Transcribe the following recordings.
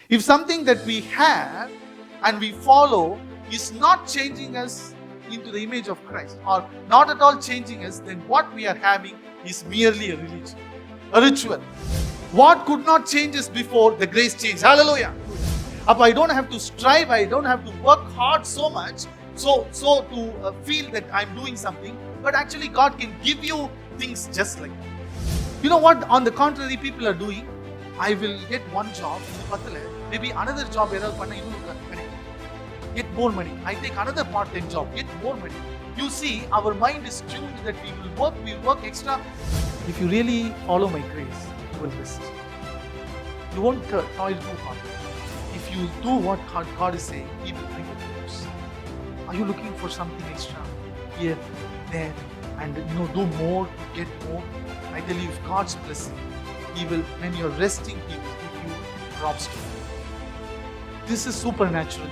If something that we have and we follow is not changing us into the image of Christ, or not at all changing us, then what we are having is merely a religion, a ritual. What could not change us before, the grace changed. Hallelujah. I don't have to strive, I don't have to work hard so much so to feel that I'm doing something, but actually God can give you things just like that. You know what, on the contrary, people are doing? I will get one job, maybe another job, get more money. I take another part-time job, get more money. You see, our mind is tuned that we work extra. If you really follow my grace, you will rest. You won't toil too hard. If you do what God is saying, He will bring it close. Are you looking for something extra here, there, and do more, get more? I tell you, if God's blessing, He will, when you're resting, He will give you crops to you. This is supernatural.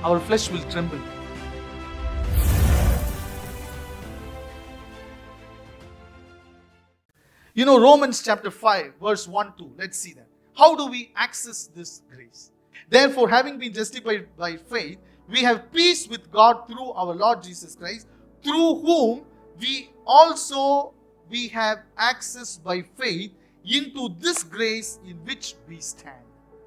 Our flesh will tremble. Romans chapter 5, verse 1-2. Let's see that. How do we access this grace? Therefore, having been justified by faith, we have peace with God through our Lord Jesus Christ, through whom we have access by faith into this grace in which we stand.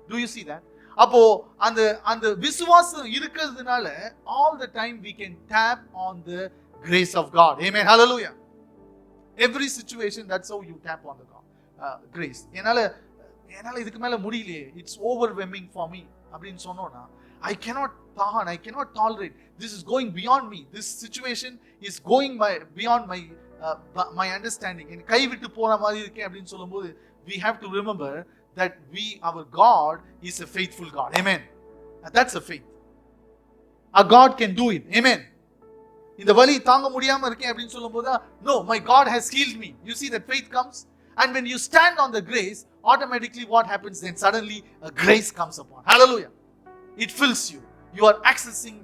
Do you see that? And the விசுவாசம் இருக்கிறதுனால all the time we can tap on the grace of God. Amen. Hallelujah. Every situation, that's how you tap on the grace. இதுக்கு மேல முடியலையே, it's overwhelming for me அப்படின்னு சொன்னோம்னா, I cannot tolerate. This is going beyond me. This situation is going beyond my understanding. என் கைவிட்டு போற மாதிரி இருக்கே அப்படின்னு சொல்லும்போது, we have to remember that our God is a faithful God. Amen. That's a faith. Our God can do it. Amen. இந்த வலி தாங்க முடியாம இருக்கேன் அப்படின்னு சொல்லும்போது, no, my God has healed me. You see that faith comes, and when you stand on the grace, automatically what happens then? Suddenly a grace comes upon. Hallelujah. It fills you. You are accessing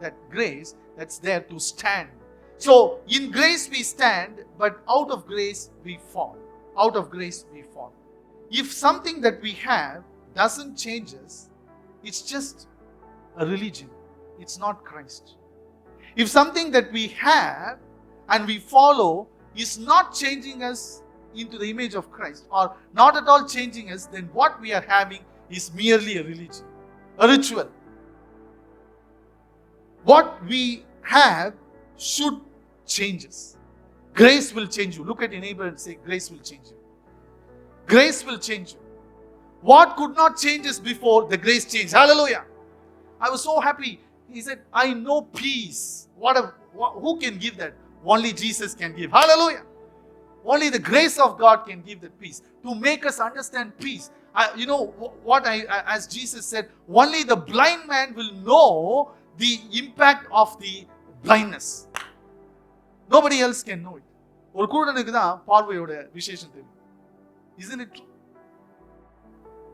that grace that's there to stand. So in grace we stand, but out of grace we fall. Out of grace we fall. If something that we have doesn't change us, it's just a religion. It's not Christ. If something that we have and we follow is not changing us into the image of Christ, or not at all changing us, then what we are having is merely a religion, a ritual. What we have should change us. Grace will change you. Look at your neighbor and say, grace will change you. Grace will change you. What could not change us before, the grace changed. Hallelujah. I was so happy. He said, I know peace. Who can give that? Only Jesus can give. Hallelujah. Only the grace of God can give that peace. To make us understand peace. As Jesus said, only the blind man will know the impact of the blindness. Nobody else can know it. ஒரு குருடனுக்கு தான் பார்வையோட விசேஷம் தெரியும். Isn't it true?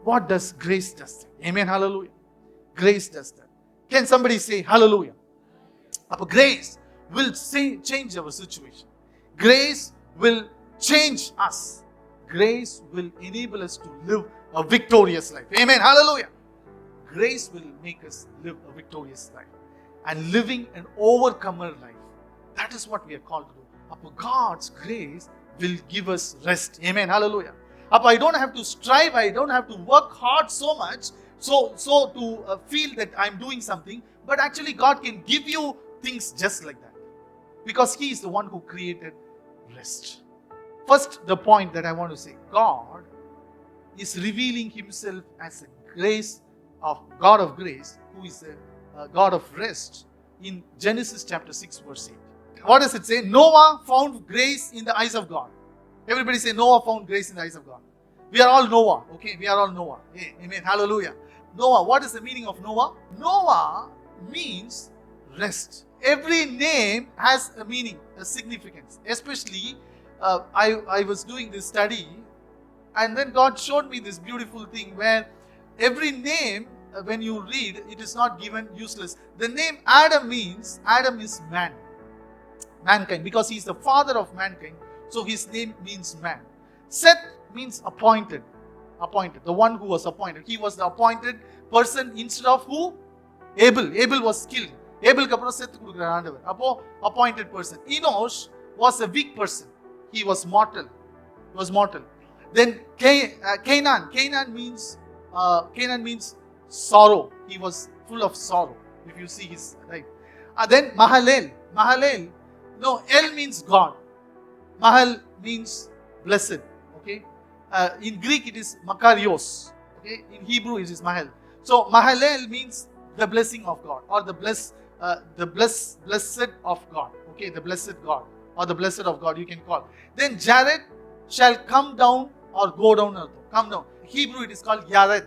What does grace does that? Amen. Hallelujah. Grace does that. Can somebody say hallelujah? Grace will change our situation. Grace will change us. Grace will enable us to live a victorious life. Amen. Hallelujah. Grace will make us live a victorious life. And living an overcomer life. That is what we are called to do. God's grace will give us rest. Amen. Hallelujah. I don't have to strive, I don't have to work hard so much so to feel that I'm doing something, but actually God can give you things just like that, because He is the one who created rest. First, the point that I want to say, God is revealing Himself as a God of grace, who is a God of rest, in Genesis chapter 6 verse 8. What does it say? Noah found grace in the eyes of God. Everybody say, Noah found grace in the eyes of God. We are all Noah. Okay, we are all Noah. Amen. Hallelujah. Noah, what is the meaning of Noah? Noah means rest. Every name has a meaning, a significance. Especially, I was doing this study, and then God showed me this beautiful thing where every name, when you read, it is not given useless. The name Adam is man. Mankind, because he is the father of mankind, so his name means man. Seth means appointed, the one who was appointed. He was the appointed person instead of who? Abel. Abel was killed. Abelக்கு அப்புறம் செத்து கொடுக்கிறார் ஆண்டவர். அப்போ appointed person. Enosh was a weak person. He was mortal. Then Canaan means sorrow. He was full of sorrow. If you see his life. Then Mahalalel. El means God. Mahal means blessed. Okay. In Greek it is Makarios. Okay. In Hebrew it is Mahal. So Mahalalel means the blessing of God, or the blessed of God. Okay, the blessed God, or the blessed of God you can call. Then Jared shall come down or go down. Come down. Hebrew it is called Yared.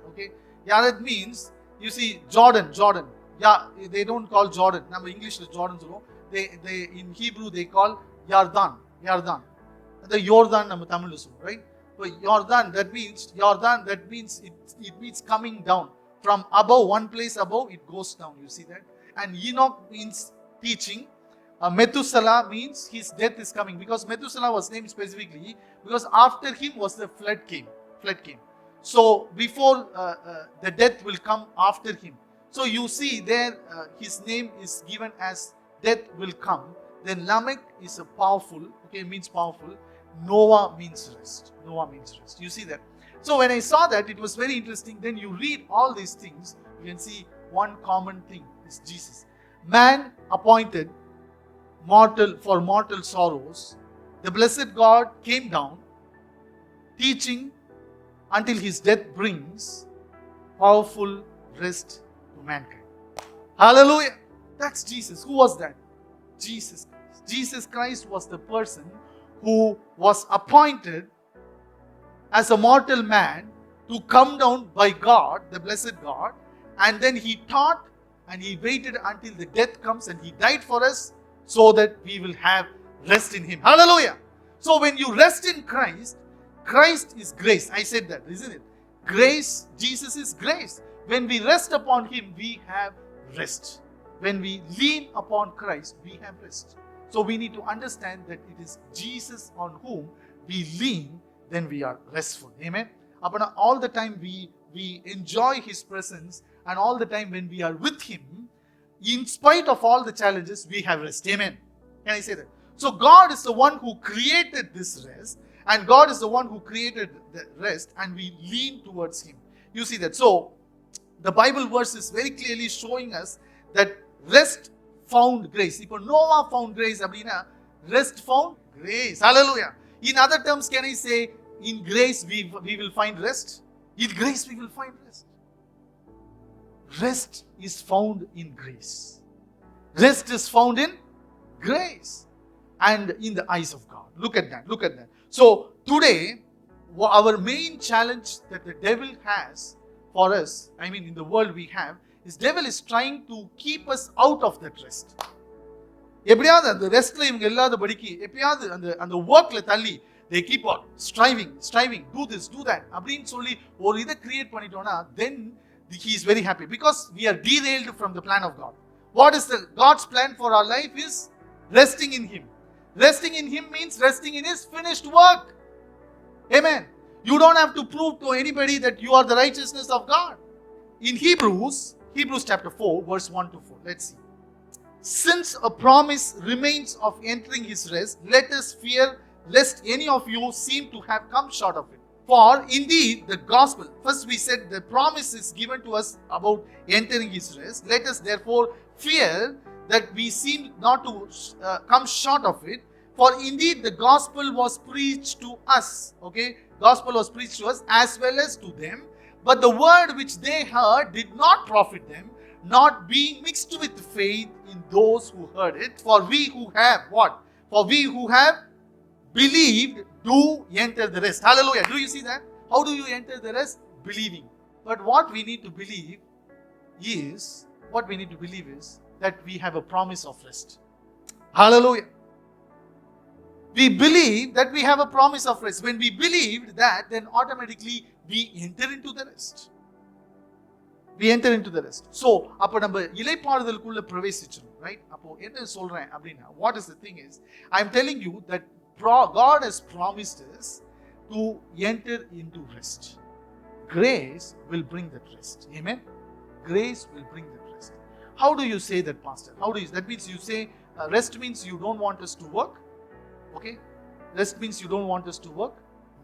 Okay, Yared means, you see, Jordan. Yeah, they don't call Jordan. Number English is Jordan. They in Hebrew they call Yardan. The Jordan number Tamil, right? So Jordan, that means it means coming down. From above, one place above, it goes down. You see that? And Enoch means teaching. Methuselah means his death is coming, because Methuselah was named specifically because after him was the flood came. So before the death will come after him. So you see there his name is given as death will come. Then Lamech is a powerful. Okay, means powerful. Noah means rest. You see that? So when I saw that, it was very interesting. Then you read all these things, you can see one common thing is Jesus. Man appointed for mortal sorrows. The blessed God came down, teaching until his death brings powerful rest to mankind. Hallelujah! That's Jesus. Who was that? Jesus Christ. Jesus Christ was the person who was appointed as a mortal man to come down by God, the blessed God, and then he taught and he waited until the death comes and he died for us so that we will have rest in him. Hallelujah! So when you rest in Christ, Christ is grace. I said that, isn't it? Grace, Jesus is grace. When we rest upon him, we have rest. When we lean upon Christ, we have rest. So we need to understand that it is Jesus on whom we lean, then we are restful. Amen. All the time we enjoy his presence, and all the time when we are with him, in spite of all the challenges, we have rest. Amen. Can I say that? So God is the one who created this rest, and God is the one who created the rest, and we lean towards him. You see that? So the Bible verse is very clearly showing us that rest found grace. If Noah found grace, rest found grace. Hallelujah. In other terms, can I say, in grace we will find rest? In grace we will find rest. Rest is found in grace. Rest is found in grace and in the eyes of God. Look at that. So today, our main challenge that the devil has for us, in the world we have, is devil is trying to keep us out of that rest. எப்படியாவது அந்த ரெஸ்ட்ல இவங்க இல்லாத படிக்கு எப்படியாவது அந்த ஒர்க்ல தள்ளி they keep on striving, do this, do that அப்படின்னு சொல்லி ஒரு இதை கிரியேட் பண்ணிட்டோம்னா then he is very happy, because we are derailed from the plan of God. What is God's plan for our life is resting in him. Resting in him means resting in his finished work. Amen. You don't have to prove to anybody that you are the righteousness of God. In Hebrews chapter 4 verse 1 to 4, let's see. Since a promise remains of entering his rest, let us fear lest any of you seem to have come short of it. For indeed the gospel, first we said the promise is given to us about entering his rest. Let us therefore fear that we seem not to come short of it. For indeed the gospel was preached to us. Okay, gospel was preached to us as well as to them. But the word which they heard did not profit them, not being mixed with faith in those who heard it. For we who have what? For we who have believed do enter the rest. Hallelujah. Do you see that? How do you enter the rest? Believing. But what we need to believe is that we have a promise of rest. Hallelujah. We believe that we have a promise of rest. When we believed that, then automatically we enter into the rest. We enter into the rest. So, அப்ப நம்ம இளைப்பாறுதலுக்குள்ள பிரவேசிச்சோம், right? அப்போ என்ன சொல்றேன் அப்படினா, what is the thing is, I am telling you that God has promised us to enter into rest. grace will bring that rest. Amen. Grace will bring that rest. How do you say that, Pastor? How do you? That means you say rest means you don't want us to work. Okay? Rest means you don't want us to work.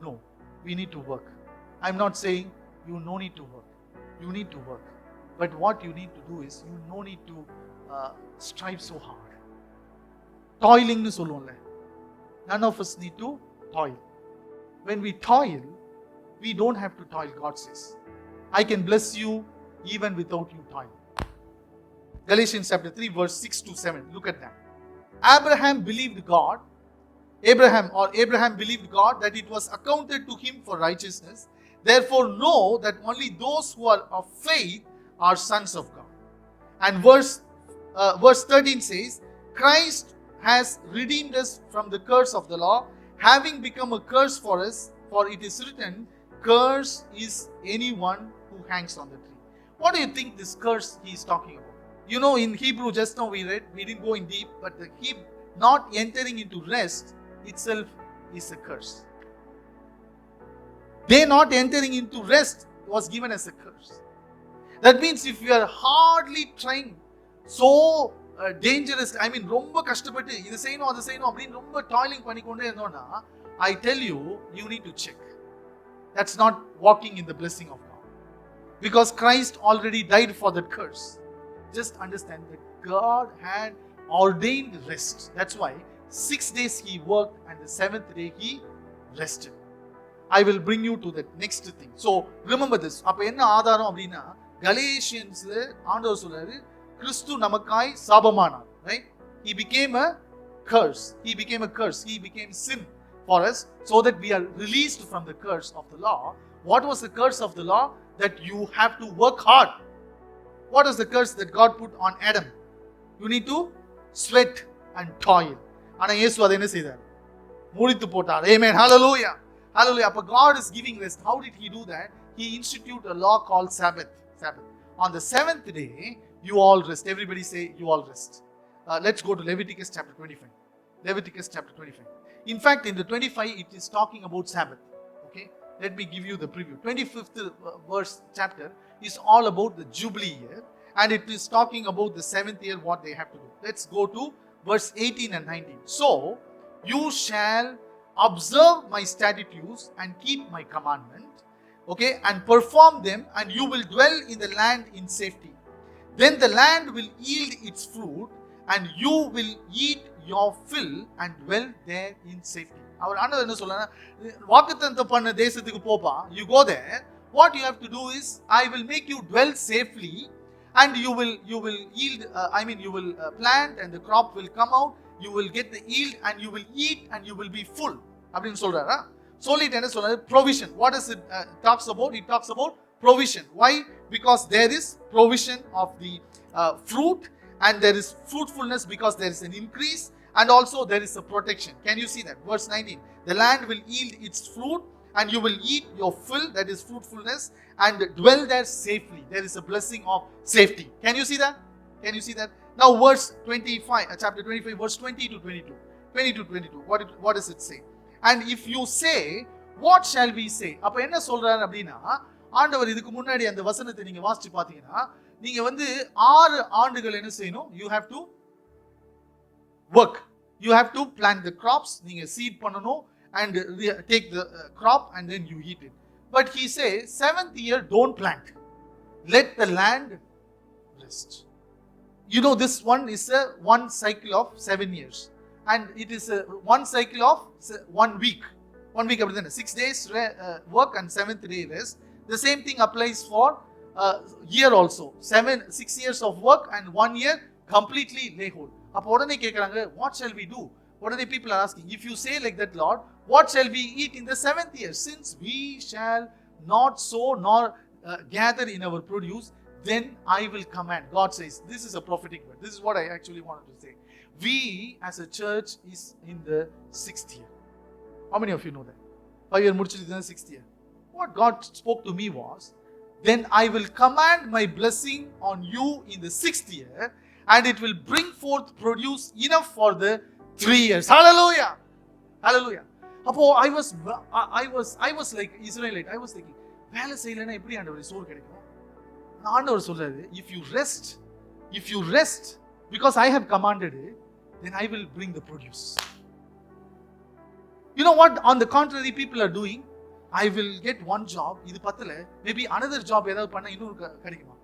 No, we need to work. I'm not saying you no need to work. You need to work. But what you need to do is you no need to strive so hard. Toiling nu solluvom. None of us need to toil. When we toil, we don't have to toil, God says. I can bless you even without you toil. Galatians chapter 3 verse 6 to 7. Look at that. Abraham believed God. Abraham believed God that it was accounted to him for righteousness. Therefore know that only those who are of faith are sons of God. And verse 13 says, Christ has redeemed us from the curse of the law, having become a curse for us, for it is written, curse is anyone who hangs on the tree. What do you think this curse he is talking about? You know, in Hebrew, just now we read, we didn't go in deep, but the not entering into rest itself is a curse. They not entering into rest was given as a curse. That means if you are hardly trying, so dangerous, I mean, ரொம்ப கஷ்டப்பட்டு இது செய்யணும் அது செய்யணும் அப்படின்னு ரொம்ப toiling பண்ணிக்கொண்டே இருந்தோம்னா, I tell you, you need to check. That's not walking in the blessing of God. Because Christ already died for that curse. Just understand that God had ordained rest. That's why 6 days he worked and the 7th day he rested. I will bring you to the next thing. So remember this. அப்ப என்ன ஆதாரம் அப்படின்னா, கலேஷியன்ஸ்ல ஆண்டவர் சொல்றாரு, கிறிஸ்து நமக்காய் சாபமானார். Right? He became a curse. He became a curse. He became sin for us so that we are released from the curse of the law. What was the curse of the law? That you have to work hard. What is the curse that God put on Adam? You need to sweat and toil. ஆனா இயேசு அதை என்ன செய்தார்? முறித்து போட்டார். Amen. Hallelujah. Hallelujah. But God is giving rest. How did he do that? He instituted a law called Sabbath. On the 7th day, you all rest. Everybody say, you all rest. Let's go to Leviticus chapter 25. Leviticus chapter 25. In fact, in the 25, it is talking about Sabbath. Okay? Let me give you the preview. 25th verse chapter is all about the Jubilee year. And it is talking about the 7th year, what they have to do. Let's go to verse 18 and 19. So, you shall observe my statutes and keep my commandment, okay, and perform them, and you will dwell in the land in safety. Then the land will yield its fruit, and you will eat your fill and dwell there in safety. அவர் ஆண்டவர் என்ன சொல்றாரு? வாக்குத்தத்தம் பண்ண தேசத்துக்கு போப்பா. You go there. What you have to do is, I will make you dwell safely, and you will yield. You will plant, and the crop will come out. You will get the yield, and you will eat, and you will be full. அப்படின்னு சொல்றாரா? சொல்லிட்டு என்ன சொல்றாரு? Provision. What does it talks about? It talks about provision. Why? Because there is provision of the fruit, and there is fruitfulness because there is an increase, and also there is a protection. Can you see that? Verse 19. The land will yield its fruit, and you will eat your fill, that is fruitfulness, and dwell there safely. There is a blessing of safety. Can you see that? Can you see that? Now verse 25, chapter 25, verse 20 to 22. 20 to 22. What does it say? And if you say, what shall we say? அப்ப என்ன சொல்றாரு அப்படின்னா, ஆண்டவர் இதுக்கு முன்னாடி அந்த வசனத்தை நீங்க வாசிச்சு பாத்தீங்கன்னா, நீங்க 6 ஆண்டுகள் என்ன செய்யணும்? You have to work. You have to plant the crops. நீங்க seed பண்ணணும் and take the crop and then you eat it. But he says, 7th year don't plant. Let the land rest. You know, this one is one cycle of 7 years. And it is one cycle of 1 week. 1 week, 6 days work and 7th day rest. The same thing applies for year also. 6 years of work and 1 year completely lay hold. அப்போ உடனே கேட்குறாங்க, what shall we do? உடனே people are asking, if you say like that, Lord, what shall we eat in the 7th year? Since we shall not sow nor gather in our produce, then I will command. God says, this is a prophetic word. This is what I actually wanted to say. We as a church is in the 6th year. How many of you know that? 5 year முடிச்சிட்டு in the 6th year. What God spoke to me was, then I will command my blessing on you in the 6th year, and it will bring forth produce enough for the 3 years. Hallelujah! Hallelujah! அப்போ I was like Israelite. I was thinking, வேலை செய்யலைன்னா எப்படி ஆண்டவரே சோறு கிடைக்கும்? ஆண்டவர் சொல்றாரு, if you rest because I have commanded it, then I will bring the produce. You know what on the contrary people are doing? I will get one job, இது பத்தல, maybe another job ஏதாவது பண்ண இன்னொரு கிடைக்குமா?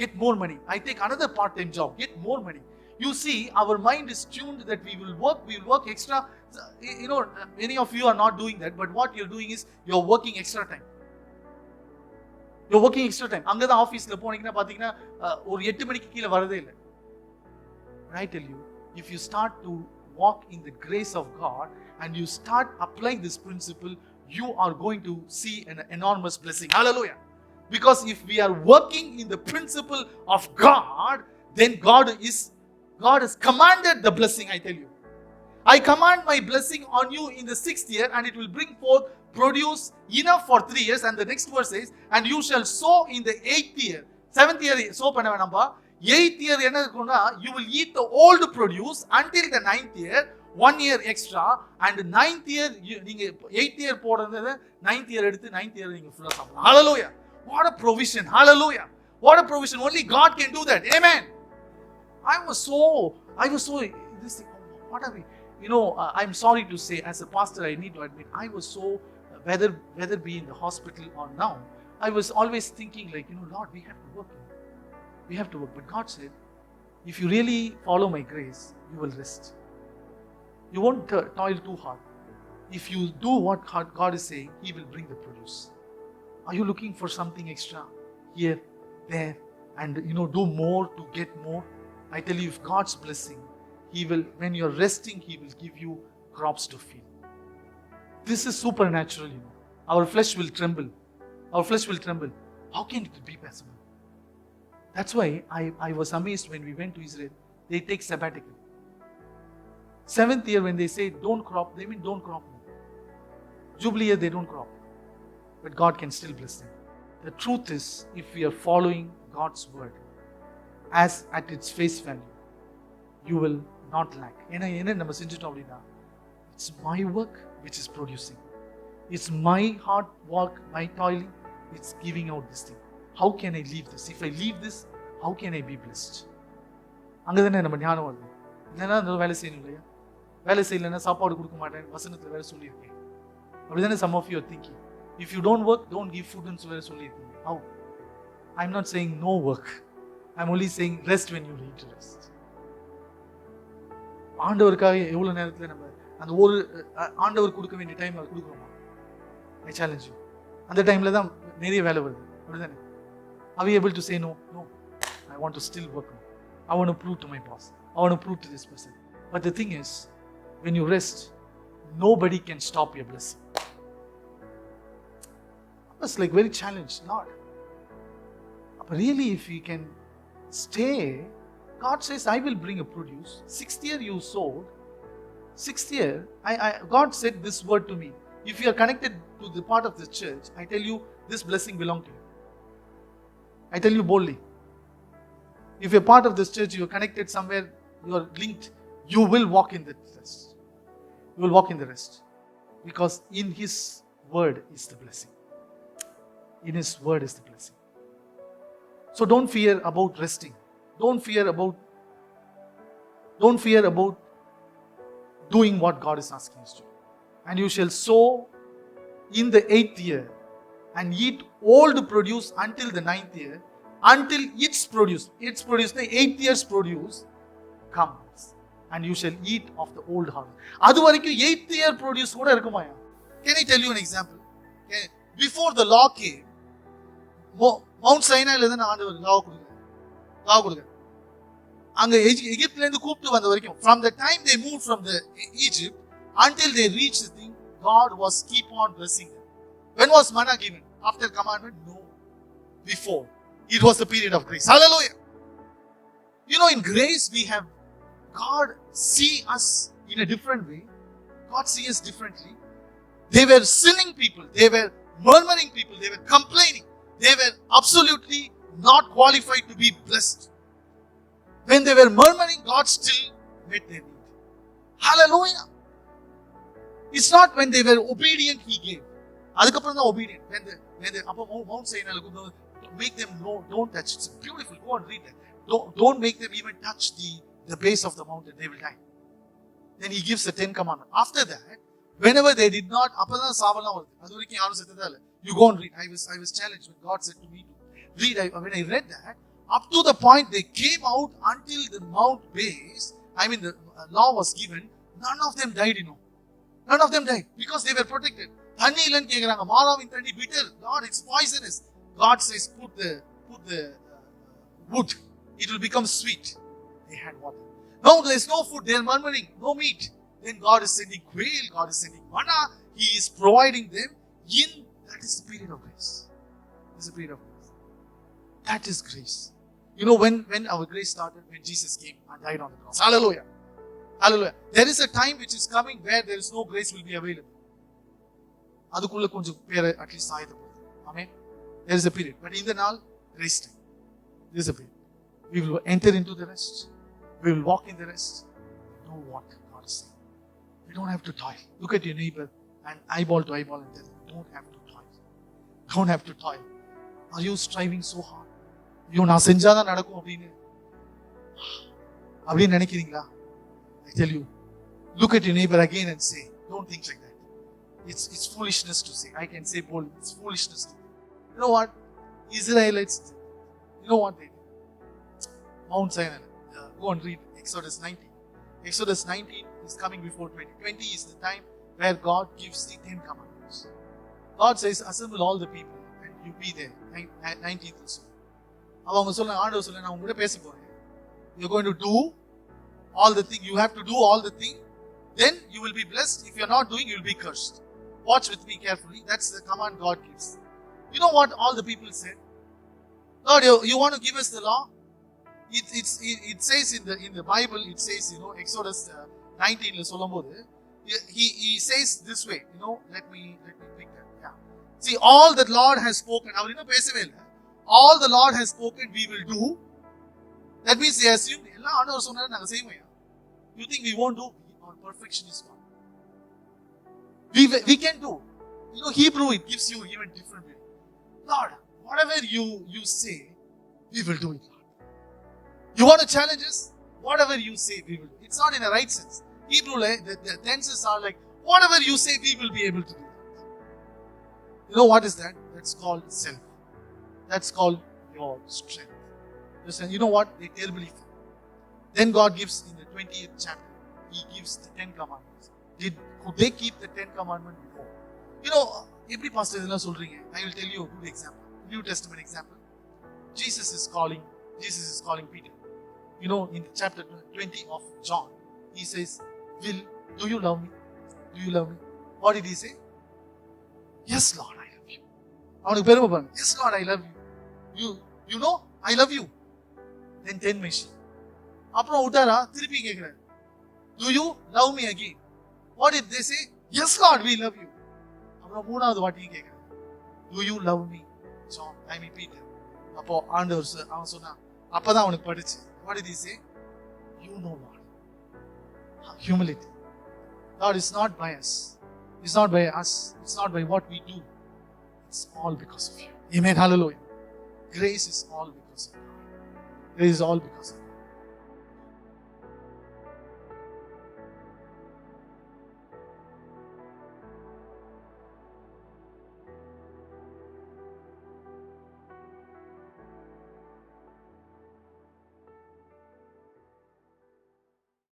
Get more money. I take another part-time job, get more money. You see, our mind is tuned that we will work extra. You know, many of you are not doing that, but what you're doing is you're working extra time. You're working extra time. அங்க தான் ஆபீஸ்ல போனீங்கன்னா பாத்தீங்கன்னா ஒரு 8 மணிக்கு கீழ வரதே இல்லை. I tell you, if you start to walk in the grace of God and you start applying this principle, you are going to see an enormous blessing. Hallelujah. Because if we are working in the principle of God, then God has commanded the blessing, I tell you. I command my blessing on you in the 6th year, and it will bring forth produce enough for 3 years. And the next verse says, and you shall sow in the 8th year. 7th year sow பண்ண வேணாம்பா. 8th year என்ன இருக்கும்னா, you will eat the old produce until the 9th year, 1 year extra. And 9th year நீங்க 8th year போடுறது 9th year எடுத்து 9th year நீங்க ஃபுல்லா சாப்பிடலாம். Hallelujah. What a provision. Hallelujah. What a provision. Only God can do that. Amen. I was so this thing, what are we? You know, I'm sorry to say, as a pastor, I need to admit, I was so, whether be in the hospital or now, I was always thinking like, you know, Lord, we have to work. We have to work. But God said, if you really follow my grace, you will rest. You won't toil too hard. If you do what God is saying, He will bring the produce. Are you looking for something extra here, there, and you know, do more to get more? I tell you, if God's blessing, He will, when you're resting, He will give you crops to feed. This is supernatural, you know. Our flesh will tremble. Our flesh will tremble. How can it be possible? That's why I was amazed when we went to Israel. They take sabbatical. 7th year when they say don't crop, they mean don't crop. Jubilee year they don't crop. But God can still bless them. The truth is, if we are following God's word as at its face value, you will not lack. என்ன நம்ம செஞ்சிட்டோம் அப்படின்னா, it's my work which is producing. It's my hard work, my toiling, it's giving out this thing. How can I leave this? If I leave this, how can I be blessed? அங்கதானே நம்ம ஞானம் வருது. இல்லைன்னா அந்த வேலை செய்யணும் இல்லையா? வேலை செய்யலைன்னா சாப்பாடு கொடுக்க மாட்டேன் வசனத்தில் வேலை சொல்லியிருக்கேன். அப்படிதானே some of you are thinking. If you don't work, don't give food and வேலை சொல்லியிருக்கீங்க. How? I'm not saying no work. I'm only saying rest when you need to rest. ஆண்டவருக்காக எவ்வளவு நேரத்தில் நம்ம அந்த ஒரு ஆண்டவர் கொடுக்க வேண்டிய டைம் அவர் கொடுக்குறோமா? I challenge you. அந்த டைம்ல தான் நிறைய வேலை வருது. அப்படிதானே? Are we able to say no? No. I want to still work. I want to prove to my boss. I want to prove to this person. But the thing is, when you rest, nobody can stop your blessing. I was like very challenged, Lord. But really, if we can stay, God says, I will bring a produce. 6th year you sowed. 6th year, God said this word to me. If you are connected to the part of the church, I tell you, this blessing belongs to you. I tell you boldly. If you're part of this church, you're connected somewhere, you are linked, you will walk in the rest. You will walk in the rest. Because in His word is the blessing. In His word is the blessing. So don't fear about resting. Don't fear about doing what God is asking us to. And you shall sow in the 8th year and eat old produce until the 9th year, until its produce, the 8th year's produce comes, and you shall eat of the old harvest. அது வரைக்கும் 8th year produce கூட இருக்குமாயா? Can I tell you an example? Before the law came, Mount Sinai ல இருந்து ஆண்டவர் law கொடுக்க அங்க எகிப்துல இருந்து கூப்பிட்டு வந்த வரைக்கும், from the time they moved from the Egypt until they reached the thing, God was keep on blessing them. When was manna given? After commandment? No. Before. It was the period of grace. Hallelujah. You know, in grace we have God see us in a different way. God sees us differently. They were sinning people. They were murmuring people. They were complaining. They were absolutely not qualified to be blessed. When they were murmuring, God still met their need. Hallelujah. It's not when they were obedient He gave. அதுக்கப்புறம் தான் obedient. When the அப்போ Mount Sinai make them know, don't touch. It's beautiful. Go and read that. Don't make them even touch the base of the mountain. They will die. Then he gives the 10 commandments. After that, whenever they did not, அப்பதான் சாவலாம் வருது. அது வரைக்கும் யாரும் செத்ததா இல்ல. You go and read. I was challenged when God said to me to read. When I read that, up to the point they came out until the mount base, the law was given, none of them died, None of them died because they were protected. தண்ணி இல்லன்னு கேக்குறாங்க. மாறாவின் தண்ணி bitter. Lord, it's poisonous. God says, put the wood. It will become sweet. They had water. Now there is no food. They are murmuring. No meat. Then God is sending quail. God is sending manna. He is providing them. That is the period of grace. That is the period of grace. That is grace. When our grace started, when Jesus came and died on the cross. Hallelujah. Hallelujah. There is a time which is coming where there is no grace will be available. அதுக்குள்ள கொஞ்சம் பேரை at least ஆயுத போகுது. ஆமென். There is a period. But in the நாள் grace time. There is a period. We will enter into the rest. We will walk in the rest. We know what God is saying. We don't have to toil. Look at your neighbor and eyeball to eyeball and tell them, don't have to toil. Don't have to toil. Are you striving so hard? ஐயோ நான் செஞ்சாதான் நடக்கும் அப்படின்னு நினைக்கிறீங்களா? I tell you, look at your neighbor again and say, don't think like that. It's foolishness to say. I can say boldly, it's foolishness to say. You know what? Israelites, you know what they did? Mount Sinai. Go and read Exodus 19. Exodus 19 is coming before 20. 20 is the time where God gives the 10 commandments. God says, assemble all the people and you be there. 19th also. அவங்க சொல்ல ஆண்டவர் சொல்ல நான் உங்ககிட்ட பேச போறேன். You're going to do all the thing. You have to do all the thing. Then you will be blessed. If you're not doing, you will be cursed. Watch with me carefully. That's the command God gives. You know what all the people said? Lord, you want to give us the law? It says in the Bible, it says, Exodus 19 சொல்லும்போது he says this way, let me pick that. Yeah. See, all that Lord has spoken, அவர் இன்னும் பேசவே இல்லை. All the Lord has spoken, we will do. That means they assume எல்லாம் ஆண்டவர் சொன்னாரு நாங்க செய்வோம். You think we won't do? Our perfection is gone. We can do. Hebrew, it gives you even different way. Lord, whatever you say, we will do it, Lord. You want to challenge us? Whatever you say, we will do. It's not in a right sense. Hebrew, the tenses are like, whatever you say, we will be able to do that. You know what is that? That's called self. That's called your strength. Listen, you know what? They terribly fail. Then God gives in the 20th chapter, He gives the 10 commandments. Could they keep the 10 commandments before? Every pastor இதெல்லாம் சொல்றீங்க. I will tell you a good example. New Testament example. Jesus is calling Peter. In chapter 20 of John, he says, do you love me? Do you love me? What did he say? Yes, Lord, I love you. அவனுக்கு பெருமை பாருங்க. Yes, Lord, I love you. You know, I love you. Then 10 mention. அப்புறம் விட்டாரா திருப்பி கேட்கிறாரு. Do you love me again? What did they say? Yes, Lord, we love you. அப்புறம் மூணாவது வாட்டியும் கேட்கிறாரு. Do you love me? John, Peter. அப்போ ஆண்டவர் அவன் சொன்னான். அப்பதான் அவனுக்கு படிச்சு. What did he say? You know, Lord. Humility. Lord, it's not by us. It's not by us. It's not by what we do. It's all because of you. Amen. Hallelujah. Grace is all because of God. Grace is all because of